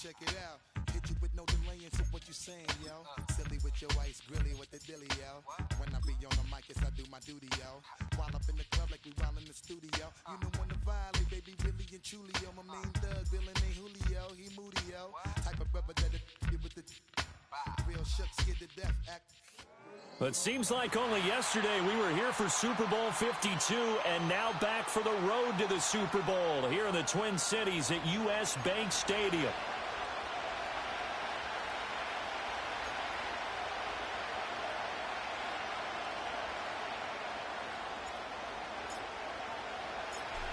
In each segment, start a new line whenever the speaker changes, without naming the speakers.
check it out. Hit you with no delaying, so what you saying, yo? Silly with your ice grilly with the dilly, yo. When I be on the mic, yes, I do my duty, yo. While up in the club like we while in the studio. You know when to violate, baby, really and truly, yo. My main thug, Villain ain't Julio, he moody, yo. Type of brother that'll get with the real shook, scared to death, act.
But seems like only yesterday we were here for Super Bowl 52 and now back for the road to the Super Bowl here in the Twin Cities at U.S. Bank Stadium.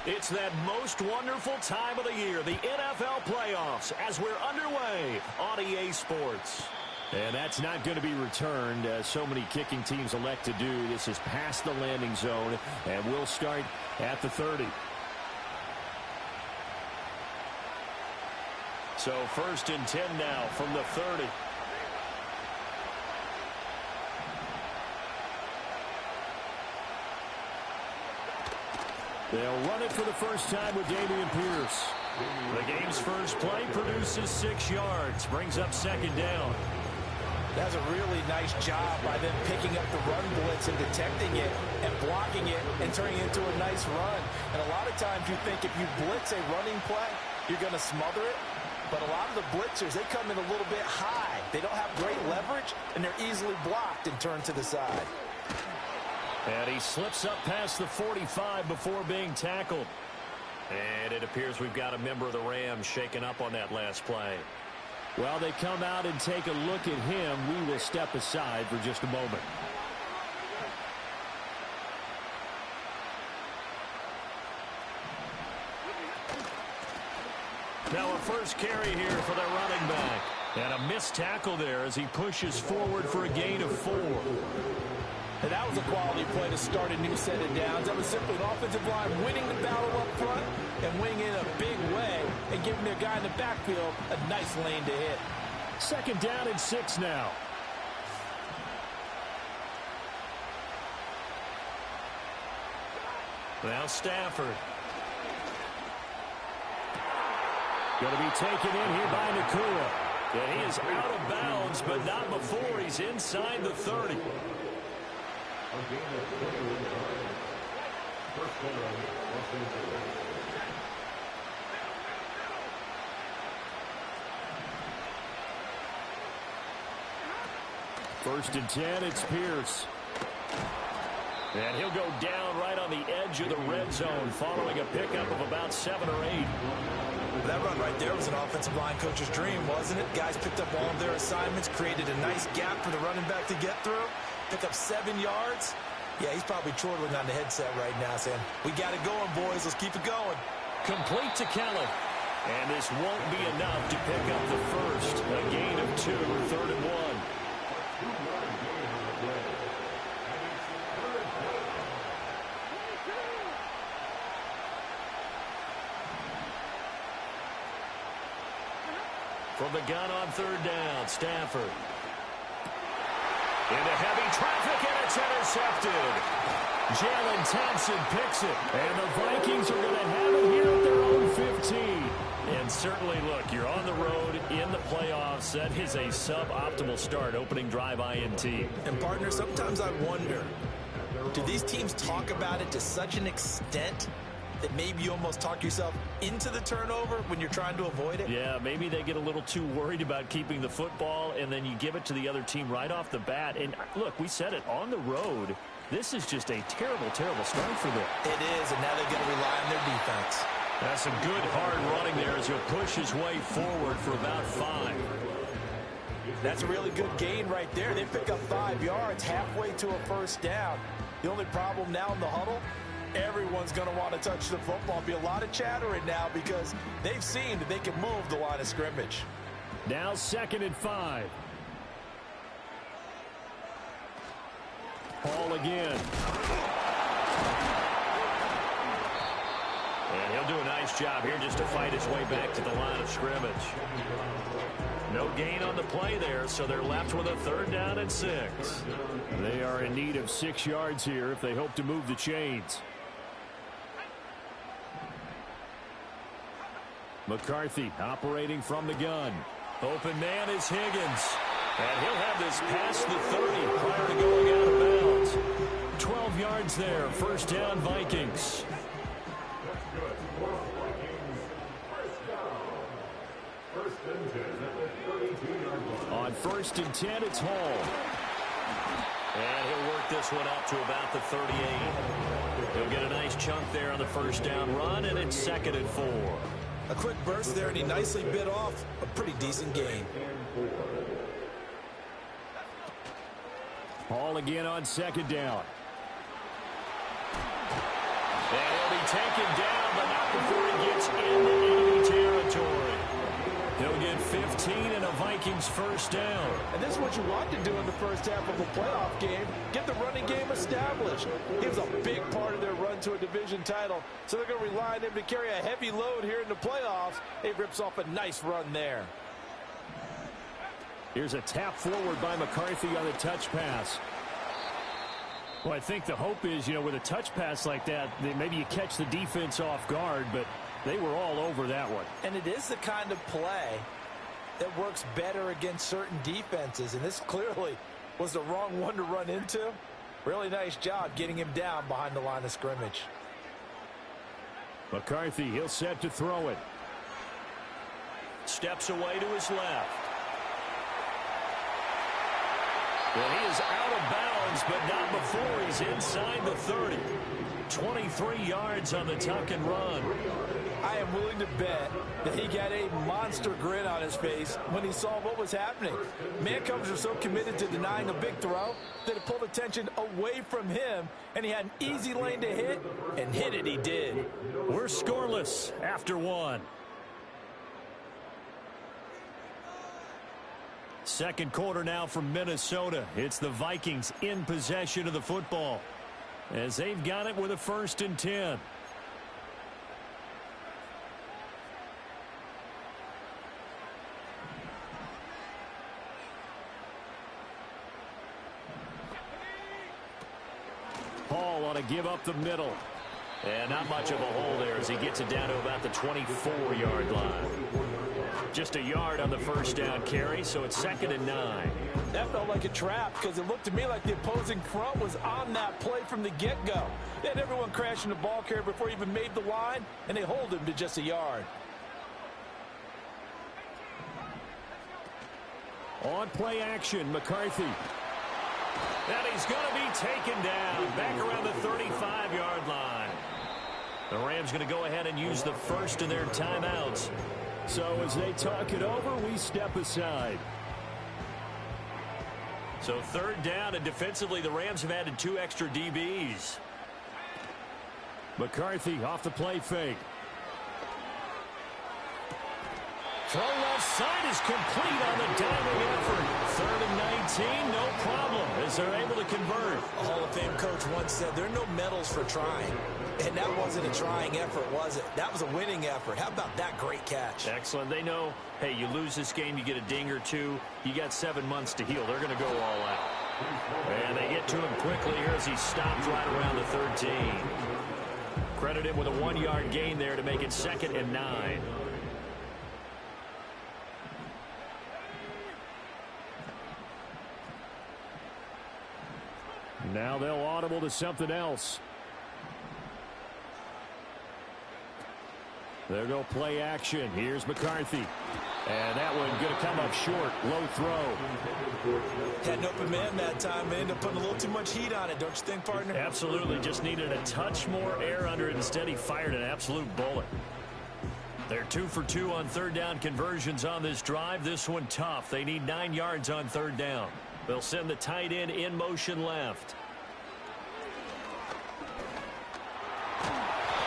It's that most wonderful time of the year, the NFL playoffs, as we're underway on EA Sports. And that's not going to be returned, as so many kicking teams elect to do. This is past the landing zone, and we'll start at the 30. So 1st and 10 now from the 30. They'll run it for the first time with Dameon Pierce. The game's first play produces 6 yards, brings up 2nd down.
That's a really nice job by them picking up the run blitz and detecting it and blocking it and turning it into a nice run. And a lot of times you think if you blitz a running play, you're going to smother it. But a lot of the blitzers, they come in a little bit high. They don't have great leverage, and they're easily blocked and turned to the side.
And he slips up past the 45 before being tackled. And it appears we've got a member of the Rams shaken up on that last play. While they come out and take a look at him, we will step aside for just a moment. Now a first carry here for the running back. And a missed tackle there as he pushes forward for a gain of 4.
And that was a quality play to start a new set of downs. That was simply an offensive line winning the battle up front and winning in a big way and giving their guy in the backfield a nice lane to hit.
2nd down and 6 now. Now Stafford. Going to be taken in here by Nakua. And he is out of bounds, but not before he's inside the 30. First and 10, it's Pierce. And he'll go down right on the edge of the red zone following a pickup of about 7 or 8.
That run right there was an offensive line coach's dream, wasn't it? Guys picked up all of their assignments, created a nice gap for the running back to get through, pick up 7 yards. Yeah, he's probably chortling on the headset right now saying, we got it going, boys. Let's keep it going.
Complete to Kelly. And this won't be enough to pick up the first. A gain of 2, 3rd and 1. From the gun on 3rd down, Stafford. Into heavy traffic, and it's intercepted. Jalen Thompson picks it, and the Vikings are going to have it here at their own 15. And certainly, look, you're on the road in the playoffs. That is a suboptimal start, opening drive INT.
And, partner, sometimes I wonder, do these teams talk about it to such an extent that maybe you almost talk yourself into the turnover when you're trying to avoid it?
Yeah, maybe they get a little too worried about keeping the football, and then you give it to the other team right off the bat. And, look, we said it, on the road, this is just a terrible, terrible start for them.
It is, and now they're going to rely on their defense.
That's some good, hard running there as he'll push his way forward for about 5.
That's a really good gain right there. They pick up 5 yards halfway to a first down. The only problem now in the huddle, everyone's going to want to touch the football. Be a lot of chattering now because they've seen that they can move the line of scrimmage.
Now 2nd and 5. Ball again. And he'll do a nice job here just to fight his way back to the line of scrimmage. No gain on the play there, so they're left with a 3rd down and 6. They are in need of 6 yards here if they hope to move the chains. McCarthy operating from the gun. Open man is Higgins. And he'll have this past the 30 prior to going out of bounds. 12 yards there. First down, Vikings. On 1st and 10, it's Hall. And he'll work this one up to about the 38. He'll get a nice chunk there on the first down run, and it's 2nd and 4.
A quick burst there, and he nicely bit off a pretty decent gain.
Hall again on 2nd down. And he'll be taken down, but not before he gets into enemy territory. He'll get 15 and a Vikings first down.
And this is what you want to do in the first half of a playoff game. Get the running game established. He was a big part of their run to a division title, so they're going to rely on him to carry a heavy load here in the playoffs. He rips off a nice run there.
Here's a tap forward by McCarthy on the touch pass. Well, I think the hope is, with a touch pass like that, maybe you catch the defense off guard, but they were all over that one.
And it is the kind of play that works better against certain defenses, and this clearly was the wrong one to run into. Really nice job getting him down behind the line of scrimmage.
McCarthy, he'll set to throw it. Steps away to his left. Well, he is out of bounds, but not before he's inside the 30. 23 yards on the tuck and run.
I am willing to bet that he got a monster grin on his face when he saw what was happening. Man coverage was so committed to denying a big throw that it pulled attention away from him, and he had an easy lane to hit, and hit it he did.
We're scoreless after 1. Second quarter now from Minnesota. It's the Vikings in possession of the football as they've got it with a 1st and 10. Hall ought to give up the middle. And not much of a hole there as he gets it down to about the 24-yard line. Just a yard on the first down carry, so it's 2nd and 9.
That felt like a trap because it looked to me like the opposing front was on that play from the get-go. They had everyone crashing the ball carrier before he even made the line, and they hold him to just a yard.
On play action, McCarthy. And he's going to be taken down back around the 35-yard line. The Rams going to go ahead and use the first of their timeouts. So as they talk it over, we step aside. So 3rd down, and defensively the Rams have added 2 extra DBs. McCarthy off the play fake. Throw left side is complete on the diving effort. 3rd and 19, no problem, as they're able to convert.
A Hall of Fame coach once said there are no medals for trying. And that wasn't a trying effort, was it? That was a winning effort. How about that great catch?
Excellent. They know, hey, you lose this game, you get a ding or 2. You got 7 months to heal. They're going to go all out. And they get to him quickly here as he stopped right around the 13. Credit him with a 1-yard gain there to make it 2nd and 9. Now they'll audible to something else. They'll go play action. Here's McCarthy. And that one going to come up short. Low throw.
Had an open man that time and ended up putting a little too much heat on it, don't you think, partner?
Absolutely. Just needed a touch more air under it. Instead, he fired an absolute bullet. They're 2 for 2 on 3rd down conversions on this drive. This one tough. They need 9 yards on 3rd down. They'll send the tight end in motion left.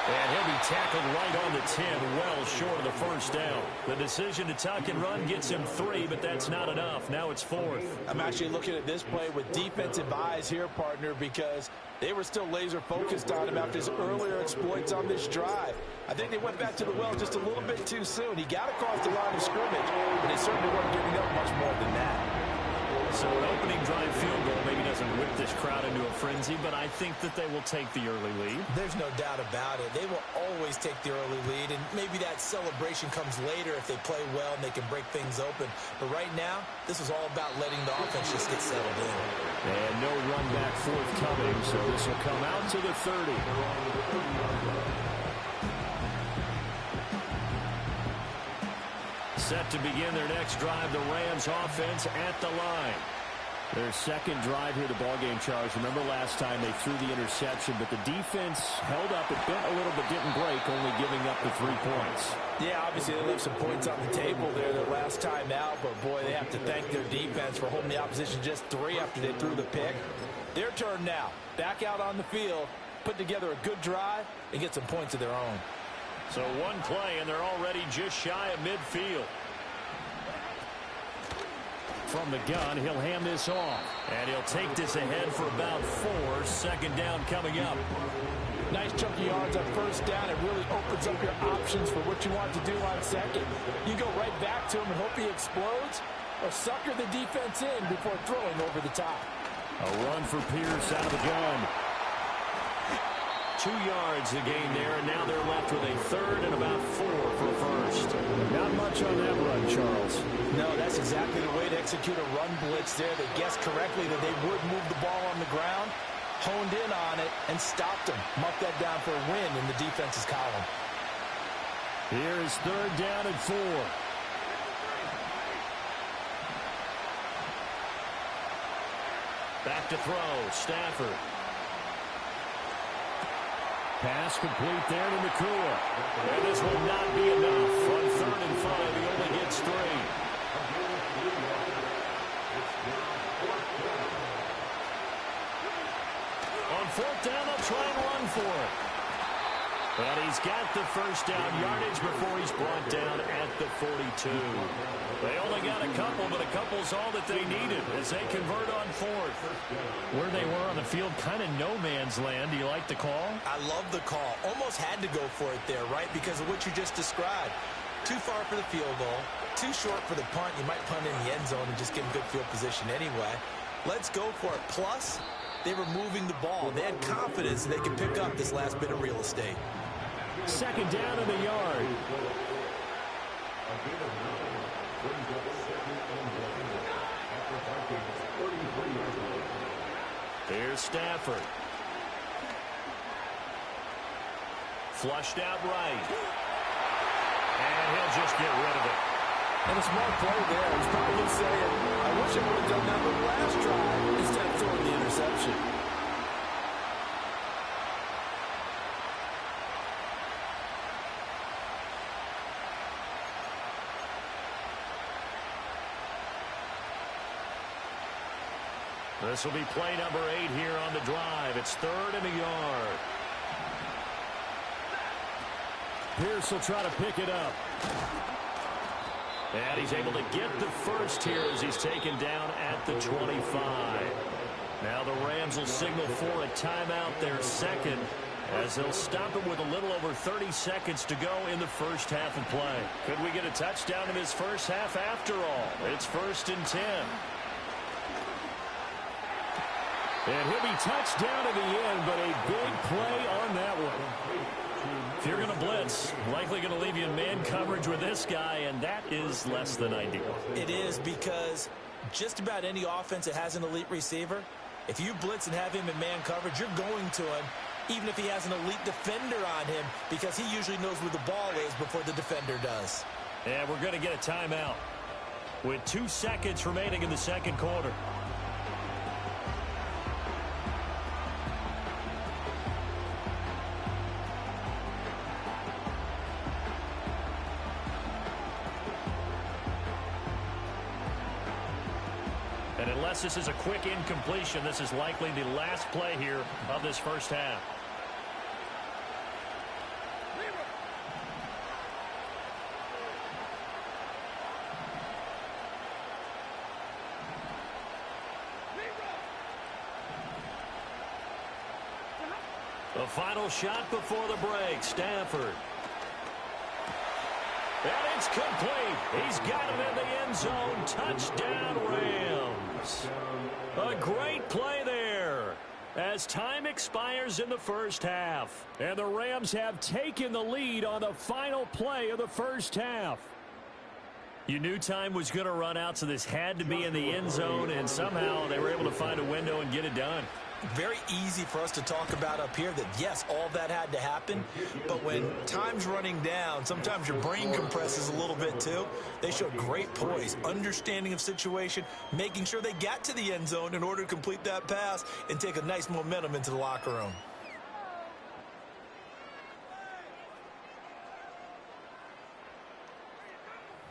And he'll be tackled right on the 10, well short of the first down. The decision to tuck and run gets him 3, but that's not enough. Now it's 4th.
I'm actually looking at this play with defensive eyes here, partner, because they were still laser focused on him after his earlier exploits on this drive. I think they went back to the well just a little bit too soon. He got across the line of scrimmage, but they certainly weren't giving up much more than that.
So an opening drive field goal maybe doesn't whip this crowd into a frenzy, but I think that they will take the early lead.
There's no doubt about it. They will always take the early lead, and maybe that celebration comes later if they play well and they can break things open. But right now, this is all about letting the offense just get settled in.
And no run back forthcoming, so this will come out to the 30. Set to begin their next drive, the Rams offense at the line. Their second drive here, the ballgame, Charles. Remember last time they threw the interception, but the defense held up. It bent a little but didn't break, only giving up the 3 points.
Yeah, obviously they left some points on the table there their last time out, but boy, they have to thank their defense for holding the opposition just 3 after they threw the pick. Their turn now. Back out on the field, put together a good drive, and get some points of their own.
So one play, and they're already just shy of midfield. From the gun, he'll hand this off. And he'll take this ahead for about 4. Second down coming up.
Nice chunky yards on first down. It really opens up your options for what you want to do on second. You go right back to him and hope he explodes, or sucker the defense in before throwing over the top.
A run for Pierce out of the gun. 2 yards the gain there, and now they're left with a third and about 4 for a first. Not much on that run, Charles.
No, that's exactly the way to execute a run blitz there. They guessed correctly that they would move the ball on the ground, honed in on it, and stopped them. Mark that down for a win in the defense's column.
Here is third down and 4. Back to throw, Stafford. Pass complete there to Nakua. And this will not be enough. On 3rd and 5, he only gets 3. On 4th down, they'll try and run for it. But he's got the first down yardage before he's brought down at the 42. They only got a couple, but a couple's all that they needed as they convert on 4th. Where they were on the field, kind of no man's land. Do you like the call?
I love the call. Almost had to go for it there, right, because of what you just described. Too far for the field goal, too short for the punt. You might punt in the end zone and just get in good field position anyway. Let's go for it. Plus, they were moving the ball. They had confidence that they could pick up this last bit of real estate.
Second down in the yard. Here's Stafford. Flushed out right. And he'll just get rid of it.
And a smart play there. He's probably saying, I wish I would have done that the last drive instead of throwing the interception.
This will be play number 8 here on the drive. It's 3rd and a yard. Pierce will try to pick it up. And he's able to get the first here as he's taken down at the 25. Now the Rams will signal for a timeout, their second, as they'll stop him with a little over 30 seconds to go in the first half of play. Could we get a touchdown in this first half after all? It's 1st and 10. And he'll be touched down at the end, but a big play on that one. If you're going to blitz, likely going to leave you in man coverage with this guy, and that is less than ideal.
It is, because just about any offense that has an elite receiver, if you blitz and have him in man coverage, you're going to him, even if he has an elite defender on him, because he usually knows where the ball is before the defender does.
And we're going to get a timeout with 2 seconds remaining in the second quarter. And unless this is a quick incompletion, this is likely the last play here of this first half. The final shot before the break, Stafford. And It's complete. He's got it in the end zone. Touchdown, Rams. A great play there as time expires in the first half. And the Rams have taken the lead on the final play of the first half. You knew time was going to run out, so this had to be in the end zone, and somehow they were able to find a window and get it done.
Very easy for us to talk about up here that, yes, all that had to happen. But when time's running down, sometimes your brain compresses a little bit too. They showed great poise, understanding of situation, making sure they got to the end zone in order to complete that pass and take a nice momentum into the locker room.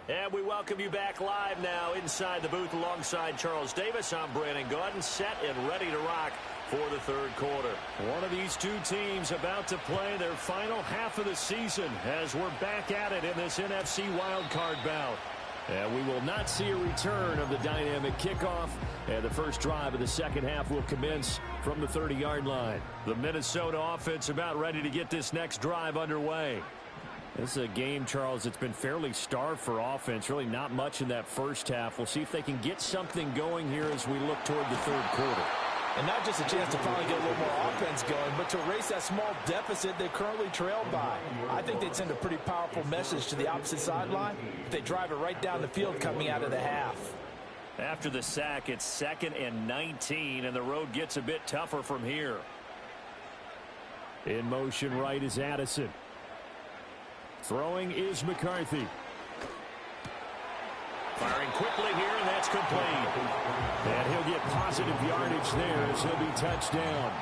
And we welcome you back live now inside the booth alongside Charles Davis. I'm Brandon Gaudin, set and ready to rock for the third quarter. One of these two teams about to play their final half of the season as we're back at it in this NFC wildcard bout. And we will not see a return of the dynamic kickoff. And the first drive of the second half will commence from the 30-yard line. The Minnesota offense about ready to get this next drive underway. This is a game, Charles, that's been fairly starved for offense. Really not much in that first half. We'll see if they can get something going here as we look toward the third quarter.
And not just a chance to finally get a little more offense going, but to erase that small deficit they currently trailed by. I think they'd send a pretty powerful message to the opposite sideline if they drive it right down the field coming out of the half.
After the sack, it's 2nd and 19, and the road gets a bit tougher from here. In motion right is Addison. Throwing is McCarthy. Firing quickly here, and that's complete. And he'll get positive yardage there as he'll be touched down.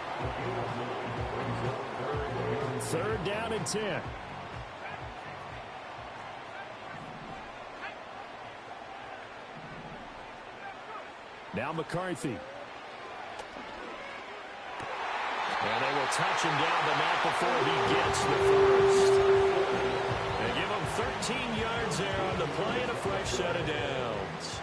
3rd down and 10. Now McCarthy. And they will touch him down, but not before he gets the first. They give him 13 yards there on the play and a fresh set of downs.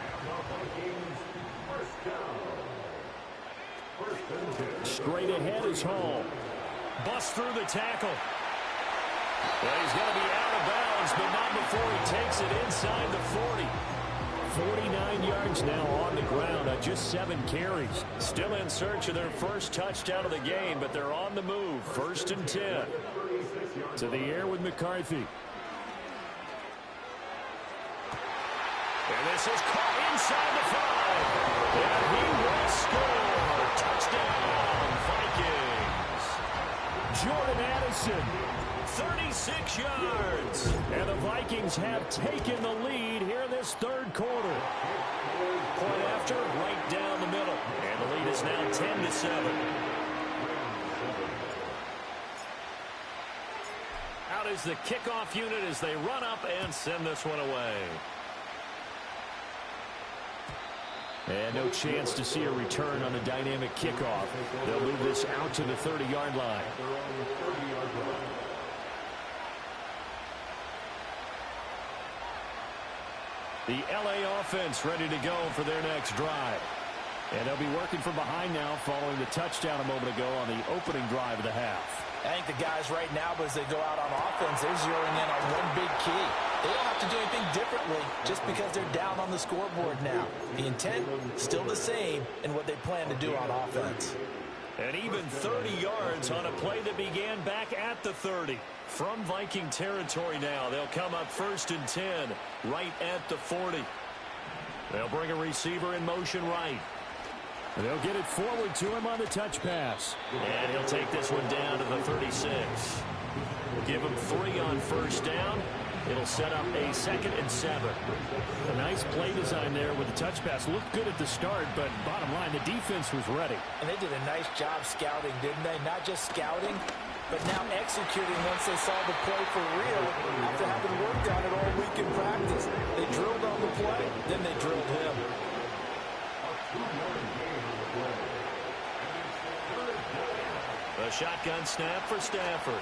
Straight ahead is Hall. Bust through the tackle. Well, he's going to be out of bounds, but not before he takes it inside the 40. 49 yards now on the ground on just 7 carries. Still in search of their first touchdown of the game, but they're on the move. 1st and 10. To the air with McCarthy. And this is caught inside the 5. And he will score. Touchdown, Vikings. Jordan Addison, 36 yards. And the Vikings have taken the lead here in this third quarter. Point after, right down the middle. And the lead is now 10-7. Out is the kickoff unit as they run up and send this one away. And no chance to see a return on the dynamic kickoff. They'll move this out to the 30-yard line. The LA offense ready to go for their next drive. And they'll be working from behind now following the touchdown a moment ago on the opening drive of the half.
I think the guys right now, as they go out on offense, they're zeroing in on one big key. They don't have to do anything differently just because they're down on the scoreboard now. The intent, still the same in what they plan to do on offense.
And even 30 yards on a play that began back at the 30. From Viking territory now, they'll come up 1st and 10, right at the 40. They'll bring a receiver in motion right. They'll get it forward to him on the touch pass. And he'll take this one down to the 36. Give him 3 on 1st down. It'll set up a 2nd and 7. A nice play design there with the touch pass. Looked good at the start, but bottom line, the defense was ready.
And they did a nice job scouting, didn't they? Not just scouting, but now executing once they saw the play for real after having worked on it all week in practice. They drilled on the play, then they drilled him.
A shotgun snap for Stafford.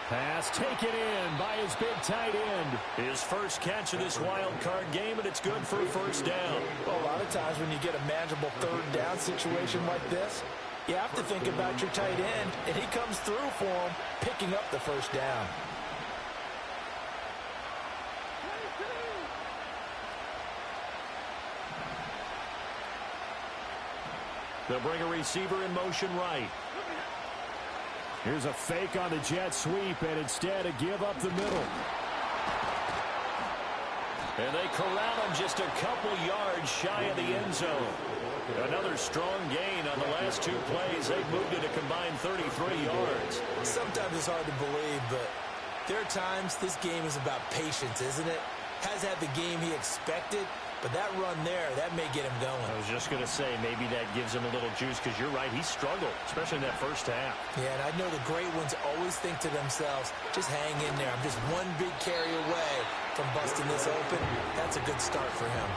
Pass taken in by his big tight end. His first catch of this wild card game, and it's good for a 1st down.
Well, a lot of times when you get a manageable 3rd down situation like this, you have to think about your tight end, and he comes through for him, picking up the 1st down.
They'll bring a receiver in motion right. Here's a fake on the jet sweep, and instead a give up the middle. And they corral him just a couple yards shy of the end zone. Another strong gain on the last two plays. They've moved it a combined 33 yards.
Sometimes it's hard to believe, but there are times this game is about patience, isn't it? Has had the game he expected, but that run there, that may get him going.
I was just going to say, maybe that gives him a little juice, because you're right, he struggled, especially in that first half.
Yeah, and I know the great ones always think to themselves, just hang in there. I'm just one big carry away from busting this open. That's a good start for him.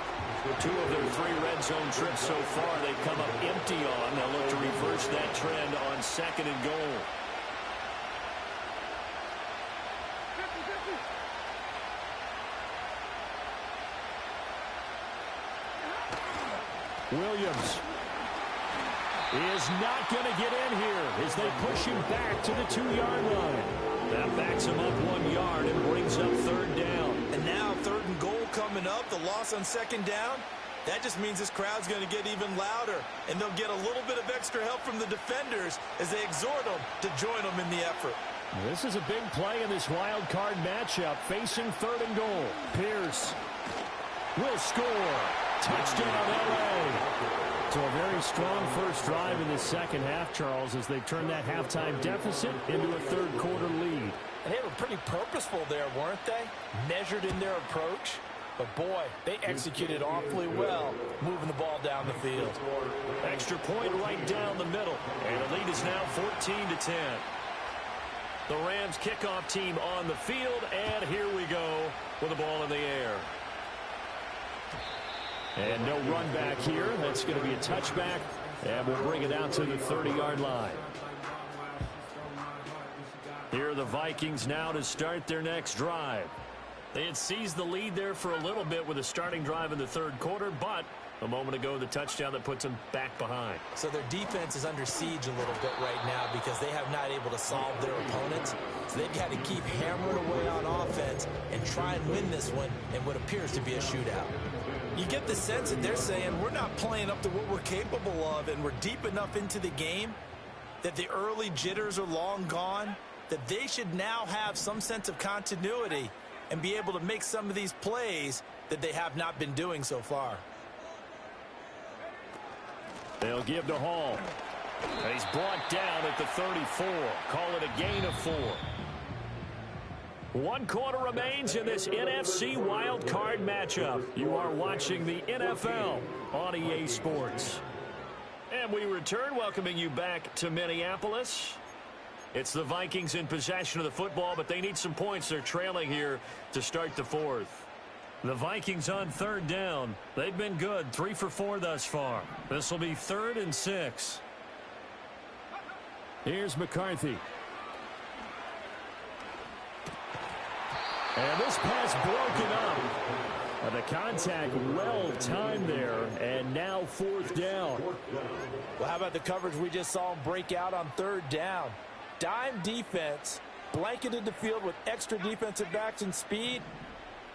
2 of their 3 red zone trips so far, they've come up empty on. They'll look to reverse that trend on 2nd and goal. Williams is not going to get in here as they push him back to the 2-yard line. That backs him up 1 yard and brings up 3rd down.
And now 3rd and goal coming up, the loss on 2nd down. That just means this crowd's going to get even louder, and they'll get a little bit of extra help from the defenders as they exhort them to join them in the effort.
This is a big play in this wild card matchup, facing 3rd and goal. Pierce will score. Touchdown, L.A. So a very strong first drive in the second half, Charles, as they've turned that halftime deficit into a 3rd quarter lead.
And they were pretty purposeful there, weren't they? Measured in their approach. But, boy, they executed awfully well, moving the ball down the field.
Extra point right down the middle. And the lead is now 14-10. The Rams kickoff team on the field, and here we go with the ball in the air. And no run back here. That's going to be a touchback, and we'll bring it out to the 30-yard line. Here are the Vikings now to start their next drive. They had seized the lead there for a little bit with a starting drive in the 3rd quarter, but a moment ago the touchdown that puts them back behind.
So their defense is under siege a little bit right now because they have not able to solve their opponents. So they've got to keep hammering away on offense and try and win this one in what appears to be a shootout. You get the sense that they're saying we're not playing up to what we're capable of, and we're deep enough into the game that the early jitters are long gone, that they should now have some sense of continuity and be able to make some of these plays that they have not been doing so far.
They'll give to Hall. And he's brought down at the 34. Call it a gain of 4. 1 quarter remains in this NFC Wild Card matchup. You are watching the NFL on EA Sports. And we return, welcoming you back to Minneapolis. It's the Vikings in possession of the football, but they need some points. They're trailing here to start the 4th. The Vikings on 3rd down. They've been good, 3 for 4 thus far. This will be 3rd and 6. Here's McCarthy. And this pass broken up. The contact well timed there, and now 4th down.
Well, how about the coverage we just saw him break out on 3rd down? Dime defense, blanketed the field with extra defensive backs and speed,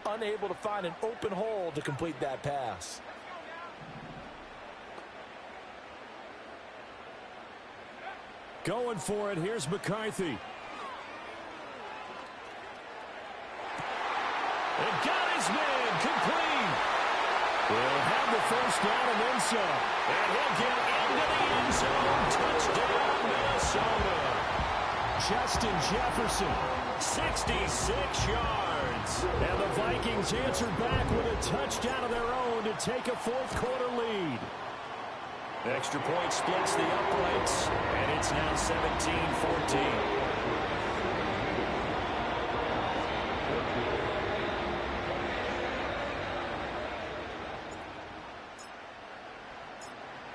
unable to find an open hole to complete that pass.
Going for it, here's McCarthy. And got his man, complete. He'll have the 1st down and then some. And he'll get into the end zone. Touchdown, Minnesota. Justin Jefferson, 66 yards. And the Vikings answered back with a touchdown of their own to take a 4th quarter lead. Extra point splits the uprights, and it's now 17-14.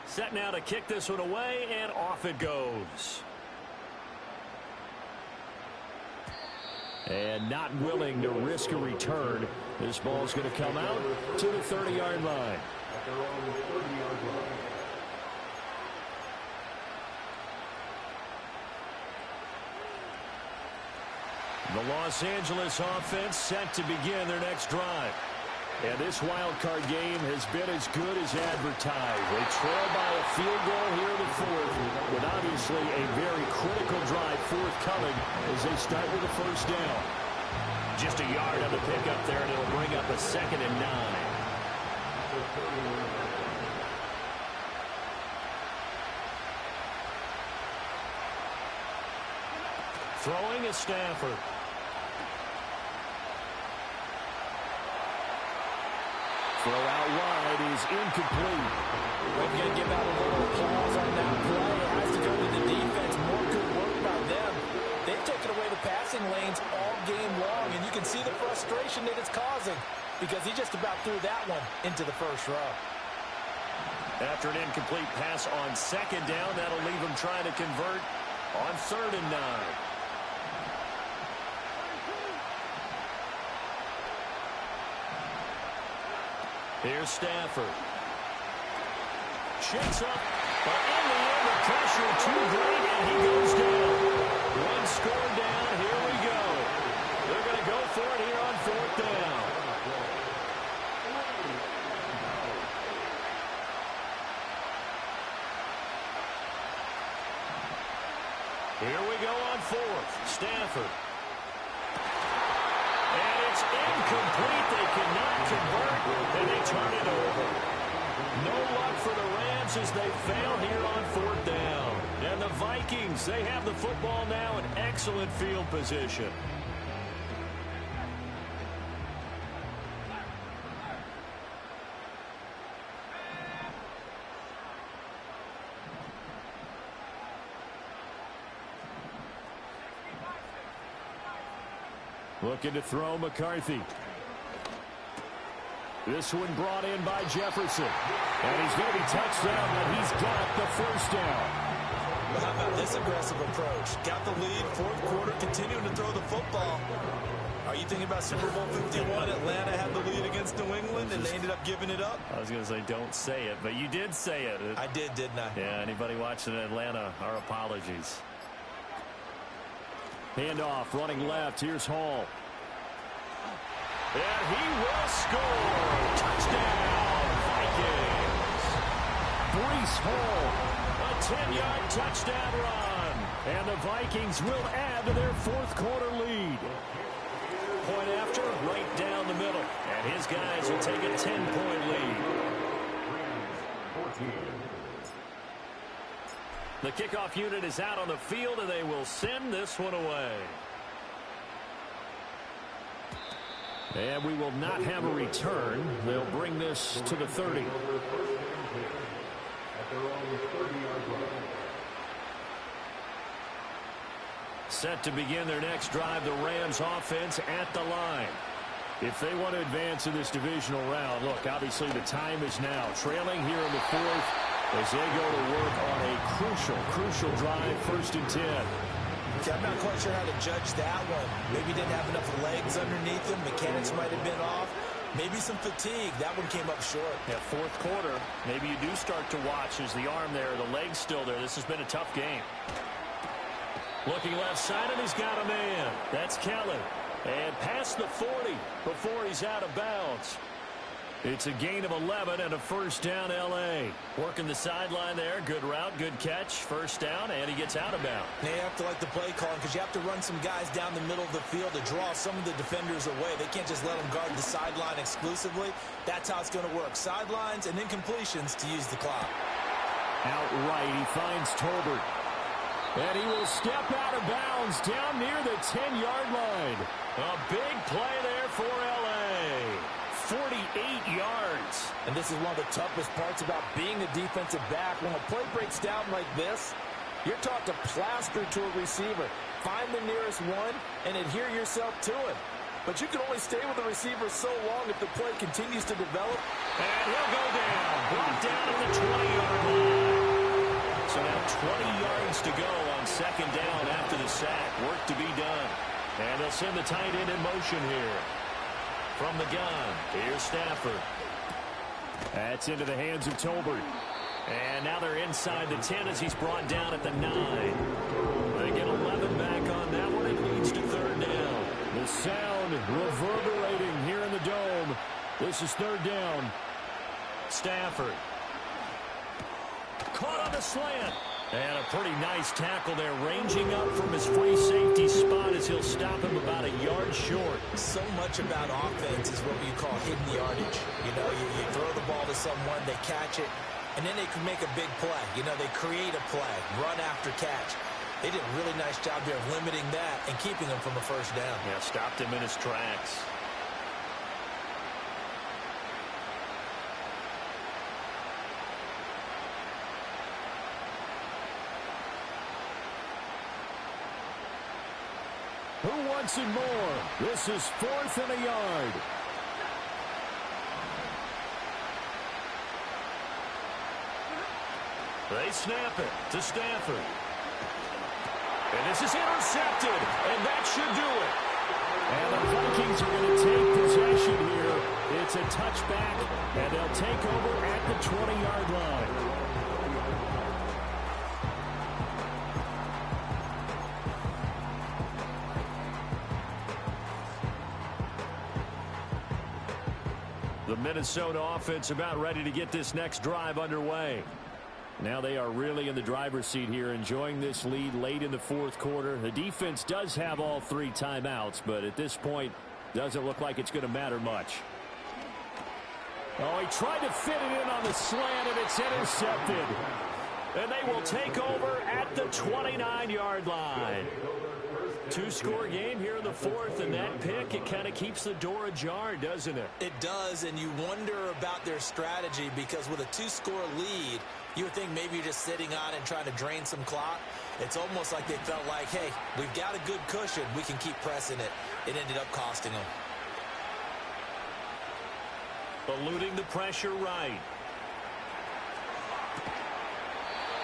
Set now to kick this one away, and off it goes. And not willing to risk a return. This ball's going to come out to the 30-yard line. The Los Angeles offense set to begin their next drive. And this wild card game has been as good as advertised. They trail by a field goal here in the fourth, with obviously a very critical drive forthcoming as they start with a first down. Just a yard on the pickup there, and it'll bring up a 2nd and 9. Throwing is Stafford. Throw out wide is incomplete.
We're going to give out a little applause on that play. It has to go to the defense. More good work by them. They've taken away the passing lanes all game long, and you can see the frustration that it's causing because he just about threw that one into the first row.
After an incomplete pass on 2nd down, that'll leave him trying to convert on 3rd and 9. Here's Stafford. Shakes up, but in the end, the pressure too great, and he goes down. One score down, here we go. They're going to go for it here on 4th down. Here we go on 4th. Stafford. And it's incomplete. They cannot convert, and they turn it over. No luck for the Rams as they fail here on 4th down. And the Vikings, they have the football now in excellent field position. Looking to throw McCarthy. This one brought in by Jefferson. And he's going to be touched down, but he's got the first down.
Well, how about this aggressive approach? Got the lead, 4th quarter, continuing to throw the football. Are you thinking about Super Bowl 51? Atlanta had the lead against New England, and they ended up giving it up?
I was going to say, don't say it, but you did say it.
I did, didn't I?
Yeah, anybody watching Atlanta, our apologies. Handoff, running left. Here's Hall. And he will score. Touchdown, Vikings. Breece Hall, a 10-yard touchdown run. And the Vikings will add to their 4th quarter lead. Point after, right down the middle. And his guys will take a 10-point lead. The kickoff unit is out on the field, and they will send this one away. And we will not have a return. They'll bring this to the 30. Set to begin their next drive, the Rams offense at the line. If they want to advance in this divisional round, look, obviously the time is now. Trailing here in the 4th as they go to work on a crucial drive, 1st and 10.
I'm not quite sure how to judge that one. Maybe didn't have enough legs underneath him. Mechanics might have been off. Maybe some fatigue. That one came up short.
Yeah, 4th quarter. Maybe you do start to watch as the arm there, the leg's still there. This has been a tough game. Looking left side, and he's got a man. That's Kelly. And past the 40 before he's out of bounds. It's a gain of 11 and a first down, L.A. Working the sideline there. Good route, good catch. First down, and he gets out of bounds.
They have to like the play calling because you have to run some guys down the middle of the field to draw some of the defenders away. They can't just let them guard the sideline exclusively. That's how it's going to work. Sidelines and incompletions to use the clock.
Outright, he finds Tolbert. And he will step out of bounds down near the 10-yard line. A big play there for L.A. 48 yards.
And this is one of the toughest parts about being a defensive back. When a play breaks down like this, you're taught to plaster to a receiver. Find the nearest one and adhere yourself to it. But you can only stay with the receiver so long if the play continues to develop.
And he'll go down. Brought down at the 20-yard line. So now 20 yards to go on 2nd down after the sack. Work to be done. And they'll send the tight end in motion here. From the gun, here's Stafford. That's into the hands of Tolbert. And now they're inside the 10 as he's brought down at the 9. They get 11 back on that one. It leads to 3rd down. reverberating here in the Dome. This is third down. Stafford. Caught on the slant. And a pretty nice tackle there, ranging up from his free safety spot as he'll stop him about a yard short.
So much about offense is what you call hidden yardage. You know, you throw the ball to someone, they catch it, and then they can make a big play. You know, they create a play, run after catch. They did a really nice job there of limiting that and keeping him from a first down.
Yeah, stopped him in his tracks. Who wants it more? This is 4th and a yard. They snap it to Stafford. And this is intercepted, and that should do it. And the Vikings are going to take possession here. It's a touchback, and they'll take over at the 20-yard line. The Minnesota offense about ready to get this next drive underway. Now they are really in the driver's seat here, enjoying this lead late in the fourth quarter. The defense does have all 3 timeouts, but at this point, doesn't look like it's going to matter much. Oh, he tried to fit it in on the slant, and it's intercepted. And they will take over at the 29-yard line. 2-score game here in the fourth, and that pick, it kind of keeps the door ajar, doesn't it?
It does, and you wonder about their strategy because with a 2-score lead, you would think maybe you're just sitting on it and trying to drain some clock. It's almost like they felt like, hey, we've got a good cushion. We can keep pressing it. It ended up costing them.
Eluding the pressure right.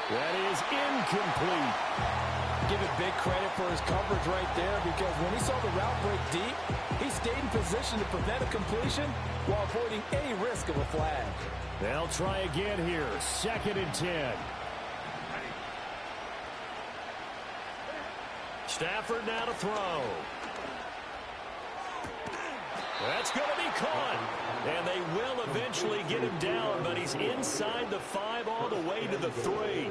That is incomplete.
Give it big credit for his coverage right there because when he saw the route break deep, he stayed in position to prevent a completion while avoiding any risk of a flag.
They'll try again here. 2nd and 10. Stafford now to throw. That's going to be caught. And they will eventually get him down, but he's inside the 5 all the way to the 3.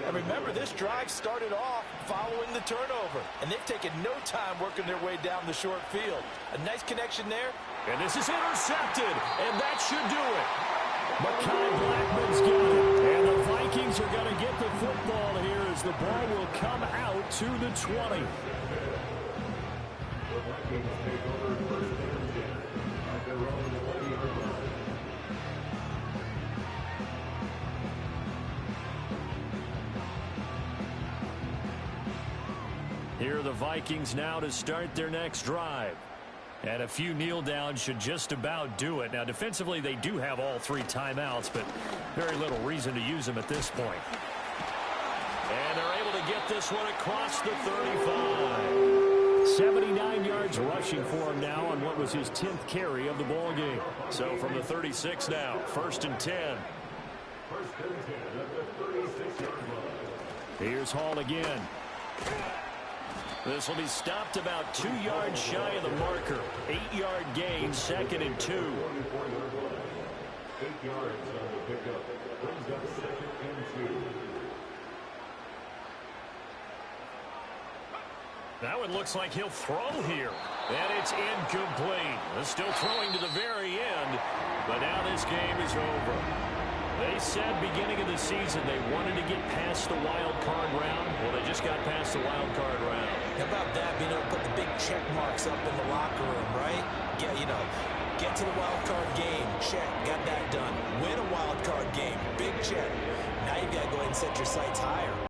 And remember, this drive started off following the turnover, and they've taken no time working their way down the short field. A nice connection there.
And this is intercepted, and that should do it. Mekhi Blackman's got it, and the Vikings are going to get the football here as the ball will come out to the 20. Here are the Vikings now to start their next drive. And a few kneel downs should just about do it. Now, defensively, they do have all 3 timeouts, but very little reason to use them at this point. And they're able to get this one across the 35. 79 yards rushing for him now on what was his 10th carry of the ball game. So from the 36 now, 1st and 10. Here's Hall again. This will be stopped about 2 yards shy of the marker. 8-yard gain, 2nd and 2. 8 yards on the pickup. Brings up 2nd and 2. Now it looks like he'll throw here. And it's incomplete. Still throwing to the very end. But now this game is over. They said beginning of the season they wanted to get past the wild card round. Well, they just got past the wild card round.
How about that, being able to put the big check marks up in the locker room, right? Get to the wild card game, check, got that done. Win a wild card game, big check. Now you've got to go ahead and set your sights higher.